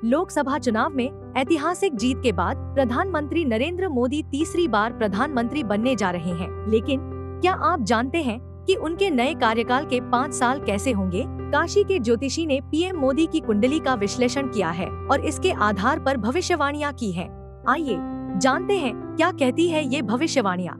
लोकसभा चुनाव में ऐतिहासिक जीत के बाद प्रधानमंत्री नरेंद्र मोदी तीसरी बार प्रधानमंत्री बनने जा रहे हैं। लेकिन क्या आप जानते हैं कि उनके नए कार्यकाल के 5 साल कैसे होंगे? काशी के ज्योतिषी ने पीएम मोदी की कुंडली का विश्लेषण किया है और इसके आधार पर भविष्यवाणियां की हैं। आइए जानते हैं क्या कहती है ये भविष्यवाणियां।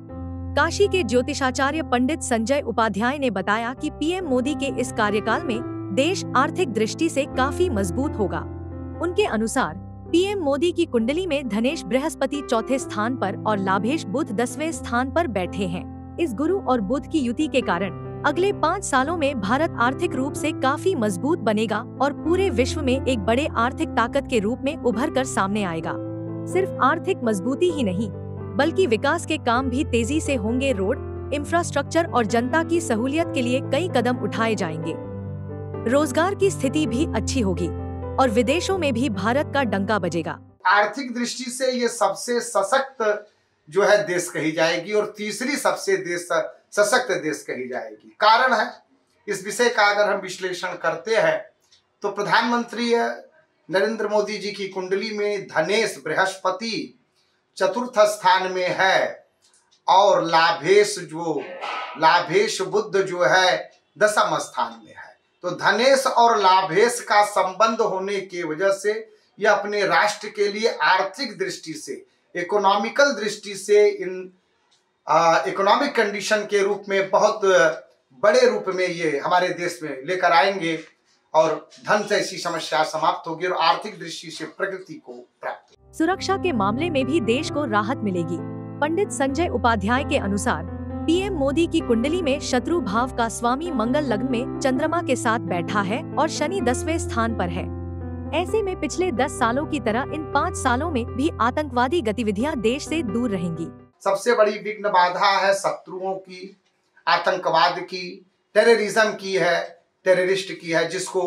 काशी के ज्योतिषाचार्य पंडित संजय उपाध्याय ने बताया कि पीएम मोदी के इस कार्यकाल में देश आर्थिक दृष्टि से काफी मजबूत होगा। उनके अनुसार पीएम मोदी की कुंडली में धनेश बृहस्पति चौथे स्थान पर और लाभेश बुध 10वें स्थान पर बैठे हैं। इस गुरु और बुध की युति के कारण अगले 5 सालों में भारत आर्थिक रूप से काफी मजबूत बनेगा और पूरे विश्व में एक बड़े आर्थिक ताकत के रूप में उभर कर सामने आएगा। सिर्फ आर्थिक मजबूती ही नहीं बल्कि विकास के काम भी तेजी से होंगे। रोड, इंफ्रास्ट्रक्चर और जनता की सहूलियत के लिए कई कदम उठाए जाएंगे। रोजगार की स्थिति भी अच्छी होगी और विदेशों में भी भारत का डंका बजेगा। आर्थिक दृष्टि से ये सबसे सशक्त जो है देश कही जाएगी और तीसरी सबसे सशक्त देश कही जाएगी। कारण है, इस विषय का अगर हम विश्लेषण करते हैं तो प्रधानमंत्री नरेंद्र मोदी जी की कुंडली में धनेश बृहस्पति चतुर्थ स्थान में है और लाभेश बुध जो है 10वें स्थान में है। तो धनेश और लाभेश का संबंध होने की वजह से यह अपने राष्ट्र के लिए आर्थिक दृष्टि से, इकोनॉमिकल दृष्टि से, इकोनॉमिक कंडीशन के रूप में बहुत बड़े रूप में ये हमारे देश में लेकर आएंगे और धन से ऐसी समस्या समाप्त होगी और आर्थिक दृष्टि से प्रगति को प्राप्त होगी। सुरक्षा के मामले में भी देश को राहत मिलेगी। पंडित संजय उपाध्याय के अनुसार पीएम मोदी की कुंडली में शत्रु भाव का स्वामी मंगल लग्न में चंद्रमा के साथ बैठा है और शनि 10वें स्थान पर है। ऐसे में पिछले 10 सालों की तरह इन 5 सालों में भी आतंकवादी गतिविधियां देश से दूर रहेंगी। सबसे बड़ी विघ्न बाधा है शत्रुओं की, आतंकवाद की, टेररिज्म की है, टेररिस्ट की है, जिसको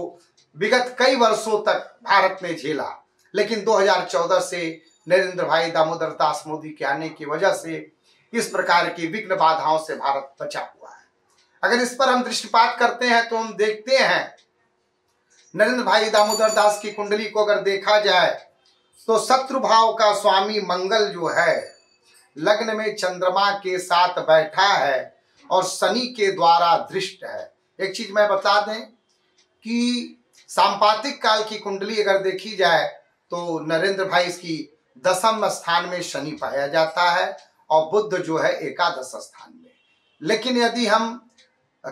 विगत कई वर्षों तक भारत ने झेला। लेकिन 2014 से नरेंद्र भाई दामोदर दास मोदी के आने की वजह से इस प्रकार की विघ्न बाधाओं से भारत बचा हुआ है। अगर इस पर हम दृष्टिपात करते हैं तो हम देखते हैं नरेंद्र भाई दामोदर दास की कुंडली को अगर देखा जाए तो शत्रु भाव का स्वामी मंगल जो है लग्न में चंद्रमा के साथ बैठा है और शनि के द्वारा दृष्ट है। एक चीज मैं बता दें कि सांपातिक काल की कुंडली अगर देखी जाए तो नरेंद्र भाई इसकी 10वें स्थान में शनि पाया जाता है और बुध जो है 11 स्थान में। लेकिन यदि हम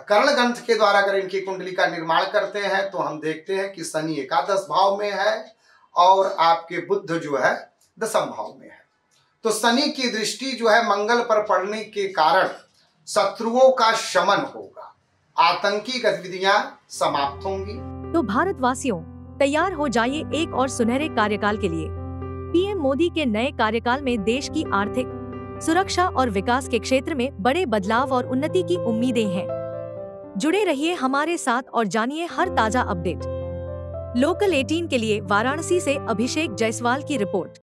कर्ण ग्रंथ के द्वारा अगर इनकी कुंडली का निर्माण करते हैं तो हम देखते हैं कि शनि 11 भाव में है और आपके बुध जो है 10वें भाव में है। तो शनि की दृष्टि जो है मंगल पर पड़ने के कारण शत्रुओं का शमन होगा, आतंकी गतिविधियां समाप्त होंगी। तो भारतवासियों तैयार हो जाइए एक और सुनहरे कार्यकाल के लिए। पीएम मोदी के नए कार्यकाल में देश की आर्थिक, सुरक्षा और विकास के क्षेत्र में बड़े बदलाव और उन्नति की उम्मीदें हैं। जुड़े रहिए हमारे साथ और जानिए हर ताजा अपडेट। लोकल 18 के लिए वाराणसी से अभिषेक जायसवाल की रिपोर्ट।